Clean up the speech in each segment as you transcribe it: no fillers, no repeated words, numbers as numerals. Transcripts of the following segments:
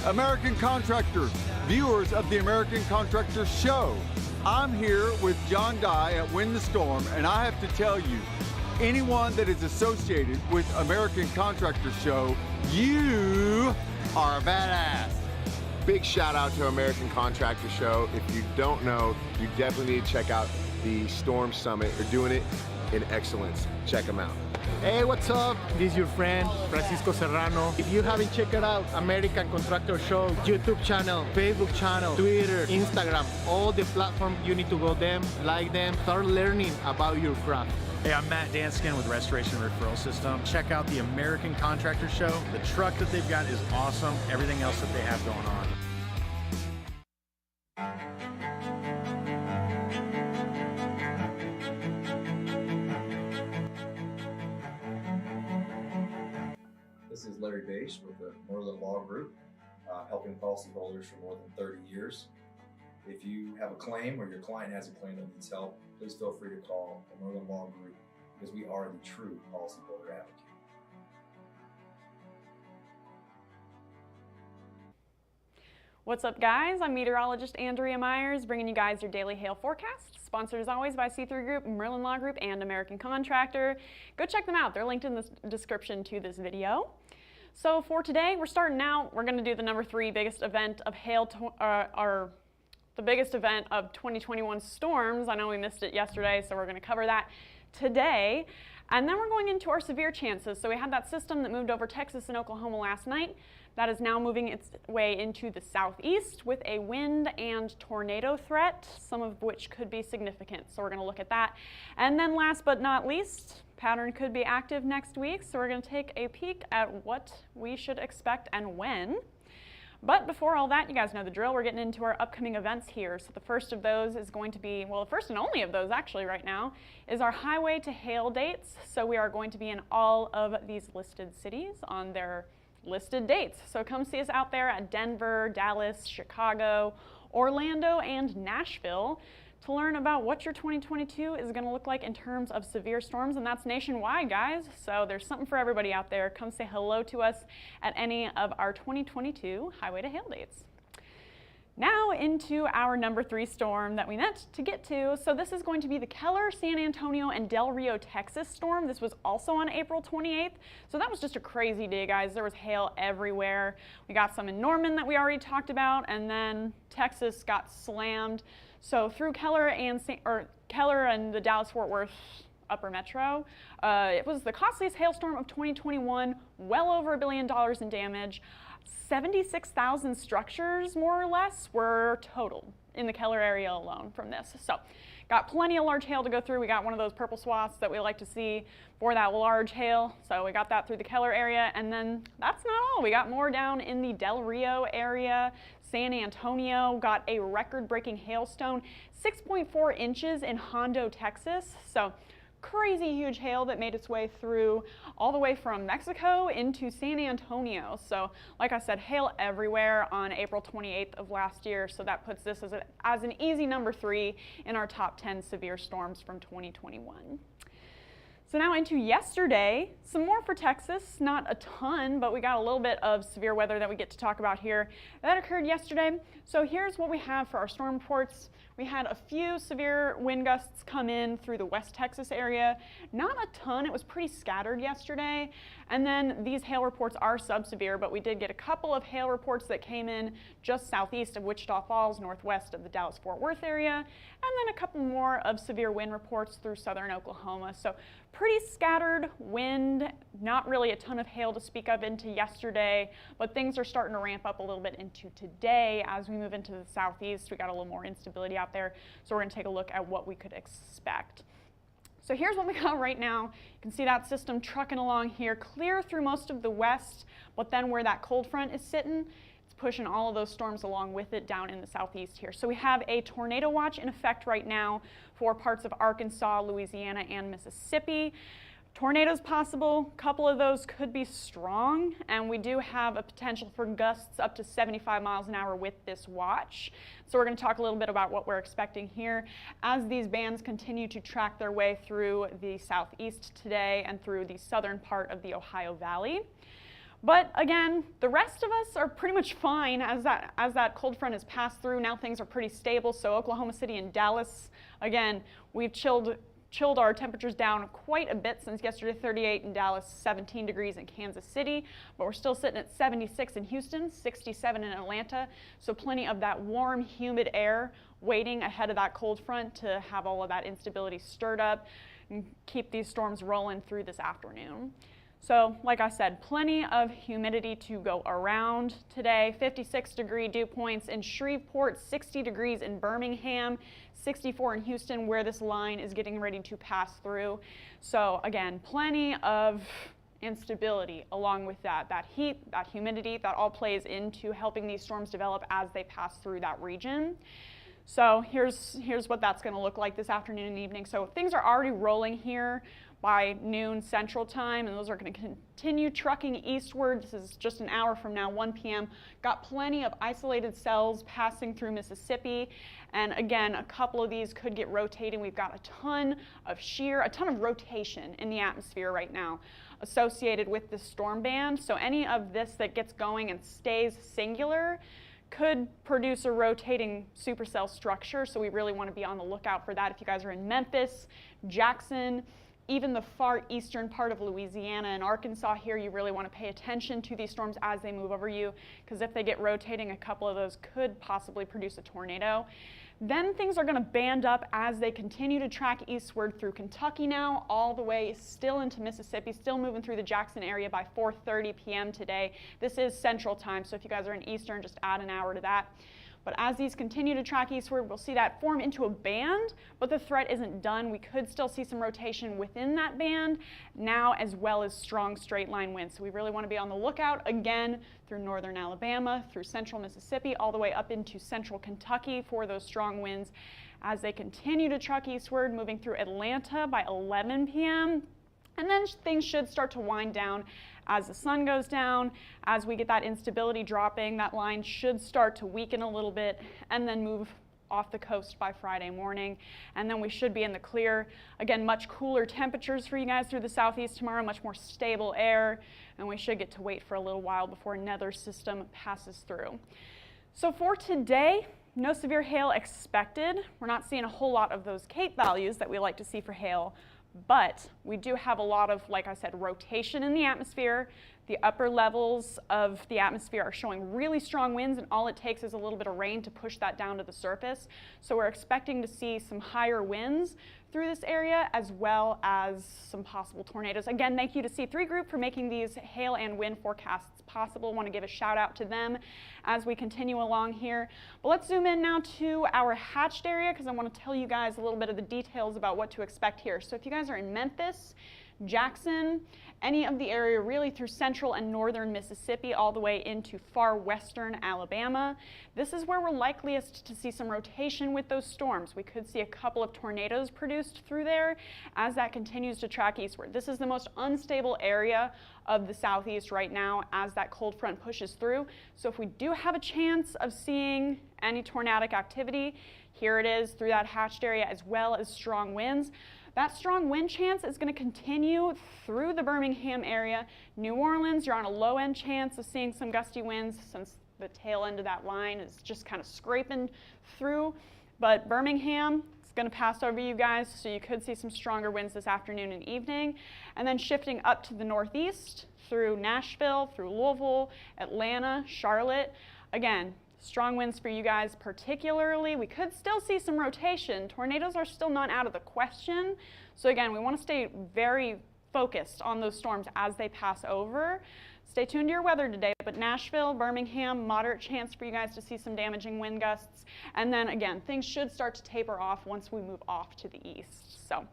American contractors, viewers of the American Contractor Show. I'm here with John Dye at Win the Storm, and I have to tell you, anyone that is associated with American Contractor Show, you are a badass. Big shout out to American Contractor Show. If you don't know, you definitely need to check out the Storm Summit. They're doing it in excellence. Check them out. Hey, what's up? This is your friend, Francisco Serrano. If you haven't checked it out, American Contractor Show, YouTube channel, Facebook channel, Twitter, Instagram, all the platforms, you need to go them, like them, start learning about your craft. Hey, I'm Matt Danskin with Restoration Referral System. Check out the American Contractor Show. The truck that they've got is awesome. Everything else that they have going on. This is Larry Bache with the Northern Law Group, helping policyholders for more than 30 years. If you have a claim or your client has a claim that needs help, please feel free to call the Northern Law Group because we are the true policyholder advocate. What's up, guys? I'm meteorologist Andrea Myers, bringing you guys your daily hail forecast. Sponsored as always by C3 Group, Merlin Law Group, and American Contractor. Go check them out. They're linked in the description to this video. So for today, we're starting out. We're going to do the number 3 biggest event of hail, the biggest event of 2021 storms. I know we missed it yesterday, so we're going to cover that today. And then we're going into our severe chances. So we had that system that moved over Texas and Oklahoma last night. That is now moving its way into the southeast with a wind and tornado threat, some of which could be significant. So we're going to look at that. And then last but not least, pattern could be active next week. So we're going to take a peek at what we should expect and when. But before all that, you guys know the drill. We're getting into our upcoming events here. So the first of those is going to be, well, the first and only of those actually right now, is our highway to hail dates. So we are going to be in all of these listed cities on their listed dates. So come see us out there at Denver, Dallas, Chicago, Orlando, and Nashville to learn about what your 2022 is going to look like in terms of severe storms, and that's nationwide, guys. So there's something for everybody out there. Come say hello to us at any of our 2022 highway to hail dates. Now into our number 3 storm that we meant to get to. So this is going to be the Keller, San Antonio, and Del Rio, Texas storm. This was also on April 28th. So that was just a crazy day, guys. There was hail everywhere. We got some in Norman that we already talked about, and then Texas got slammed. So through Keller and the Dallas-Fort Worth upper metro, it was the costliest hailstorm of 2021, well over $1 billion in damage. 76,000 structures, more or less, were totaled in the Keller area alone from this. So got plenty of large hail to go through. We got one of those purple swaths that we like to see for that large hail. So we got that through the Keller area. And then that's not all. We got more down in the Del Rio area. San Antonio got a record-breaking hailstone, 6.4 inches in Hondo, Texas. So crazy huge hail that made its way through all the way from Mexico into San Antonio. So like I said, hail everywhere on April 28th of last year. So that puts this as an easy number 3 in our top 10 severe storms from 2021. So now into yesterday, some more for Texas, not a ton, but we got a little bit of severe weather that we get to talk about here. That occurred yesterday. So here's what we have for our storm reports. We had a few severe wind gusts come in through the West Texas area. Not a ton, it was pretty scattered yesterday. And then these hail reports are sub-severe, but we did get a couple of hail reports that came in just southeast of Wichita Falls, northwest of the Dallas-Fort Worth area, and then a couple more of severe wind reports through southern Oklahoma. So pretty scattered wind, not really a ton of hail to speak of into yesterday, but things are starting to ramp up a little bit into today as we move into the southeast. We got a little more instability out there, so we're going to take a look at what we could expect. So here's what we got right now. You can see that system trucking along here, clear through most of the west, but then where that cold front is sitting, it's pushing all of those storms along with it down in the southeast here. So we have a tornado watch in effect right now for parts of Arkansas, Louisiana, and Mississippi. Tornadoes possible, a couple of those could be strong, and we do have a potential for gusts up to 75 miles an hour with this watch. So we're going to talk a little bit about what we're expecting here as these bands continue to track their way through the southeast today and through the southern part of the Ohio Valley. But again, the rest of us are pretty much fine as that cold front has passed through. Now things are pretty stable. So Oklahoma City and Dallas, again, we've chilled our temperatures down quite a bit since yesterday. 38 in Dallas, 17 degrees in Kansas City, but we're still sitting at 76 in Houston, 67 in Atlanta. So plenty of that warm, humid air waiting ahead of that cold front to have all of that instability stirred up and keep these storms rolling through this afternoon. So like I said, plenty of humidity to go around today. 56-degree dew points in Shreveport, 60 degrees in Birmingham, 64 in Houston, where this line is getting ready to pass through. So again, plenty of instability along with that heat, that humidity, that all plays into helping these storms develop as they pass through that region. So here's what that's going to look like this afternoon and evening. So things are already rolling here by noon Central Time, and those are going to continue trucking eastward. This is just an hour from now, 1 p.m. Got plenty of isolated cells passing through Mississippi, and again, a couple of these could get rotating. We've got a ton of rotation in the atmosphere right now associated with this storm band. So any of this that gets going and stays singular could produce a rotating supercell structure, so we really want to be on the lookout for that. If you guys are in Memphis, Jackson, even the far eastern part of Louisiana and Arkansas here, you really want to pay attention to these storms as they move over you, because if they get rotating, a couple of those could possibly produce a tornado. Then things are going to band up as they continue to track eastward through Kentucky now, all the way still into Mississippi, still moving through the Jackson area by 4:30 p.m. today. This is Central Time, so if you guys are in Eastern, just add an hour to that. But as these continue to track eastward, we'll see that form into a band, but the threat isn't done. We could still see some rotation within that band now, as well as strong straight line winds. So we really want to be on the lookout again through northern Alabama, through central Mississippi, all the way up into central Kentucky for those strong winds as they continue to truck eastward, moving through Atlanta by 11 p.m. And then things should start to wind down as the sun goes down. As we get that instability dropping, that line should start to weaken a little bit and then move off the coast by Friday morning. And then we should be in the clear. Again, much cooler temperatures for you guys through the southeast tomorrow, much more stable air, and we should get to wait for a little while before another system passes through. So for today, no severe hail expected. We're not seeing a whole lot of those CAPE values that we like to see for hail, but we do have a lot of, like I said, rotation in the atmosphere. The upper levels of the atmosphere are showing really strong winds, and all it takes is a little bit of rain to push that down to the surface. So we're expecting to see some higher winds through this area, as well as some possible tornadoes. Again, thank you to C3 Group for making these hail and wind forecasts possible. I want to give a shout out to them as we continue along here. But let's zoom in now to our hatched area, because I want to tell you guys a little bit of the details about what to expect here. So if you guys are in Memphis, Jackson, any of the area really through central and northern Mississippi, all the way into far western Alabama, this is where we're likeliest to see some rotation with those storms. We could see a couple of tornadoes produced through there as that continues to track eastward. This is the most unstable area of the southeast right now as that cold front pushes through. So if we do have a chance of seeing any tornadic activity, here it is through that hatched area, as well as strong winds. That strong wind chance is going to continue through the Birmingham area. New Orleans, you're on a low end chance of seeing some gusty winds since the tail end of that line is just kind of scraping through. But Birmingham, it's going to pass over you guys, so you could see some stronger winds this afternoon and evening. And then shifting up to the northeast through Nashville, through Louisville, Atlanta, Charlotte. Again, strong winds for you guys particularly. We could still see some rotation. Tornadoes are still not out of the question. So again, we want to stay very focused on those storms as they pass over. Stay tuned to your weather today, but Nashville, Birmingham, moderate chance for you guys to see some damaging wind gusts. And then again, things should start to taper off once we move off to the east. So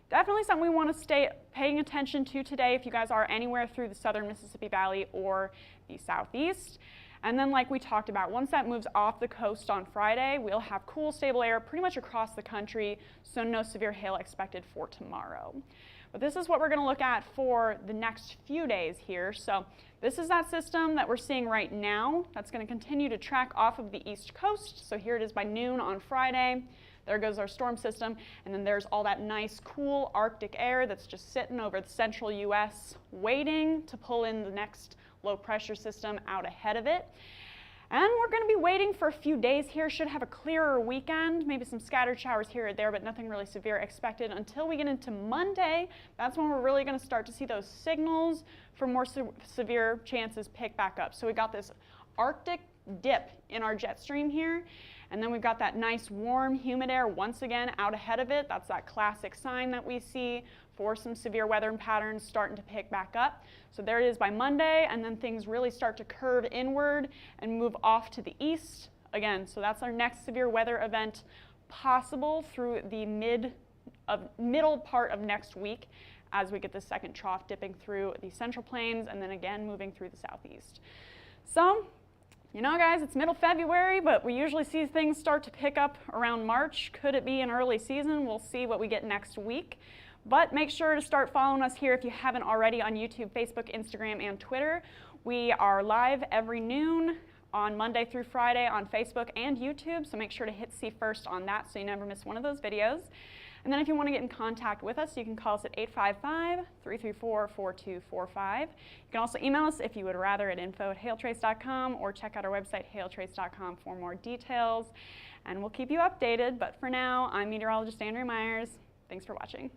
definitely something we want to stay paying attention to today if you guys are anywhere through the southern Mississippi Valley or the southeast. And then like we talked about, once that moves off the coast on Friday, we'll have cool, stable air pretty much across the country, so no severe hail expected for tomorrow. But this is what we're going to look at for the next few days here. So this is that system that we're seeing right now. That's going to continue to track off of the east coast. So here it is by noon on Friday. There goes our storm system, and then there's all that nice, cool Arctic air that's just sitting over the central U.S. waiting to pull in the next low pressure system out ahead of it. And we're going to be waiting for a few days here. Should have a clearer weekend, maybe some scattered showers here or there, but nothing really severe expected until we get into Monday. That's when we're really going to start to see those signals for more severe chances pick back up. So we got this Arctic dip in our jet stream here, and then we've got that nice warm humid air once again out ahead of it. That's that classic sign that we see for some severe weather patterns starting to pick back up. So there it is by Monday, and then things really start to curve inward and move off to the east again. So that's our next severe weather event possible through the middle part of next week as we get the second trough dipping through the central plains and then again moving through the southeast. So, you know guys, it's middle February, but we usually see things start to pick up around March. Could it be an early season? We'll see what we get next week. But make sure to start following us here if you haven't already on YouTube, Facebook, Instagram, and Twitter. We are live every noon on Monday through Friday on Facebook and YouTube, so make sure to hit see first on that so you never miss one of those videos. And then if you want to get in contact with us, you can call us at 855-334-4245. You can also email us if you would rather at info@hailtrace.com or check out our website, hailtrace.com, for more details. And we'll keep you updated, but for now, I'm meteorologist Andrea Myers. Thanks for watching.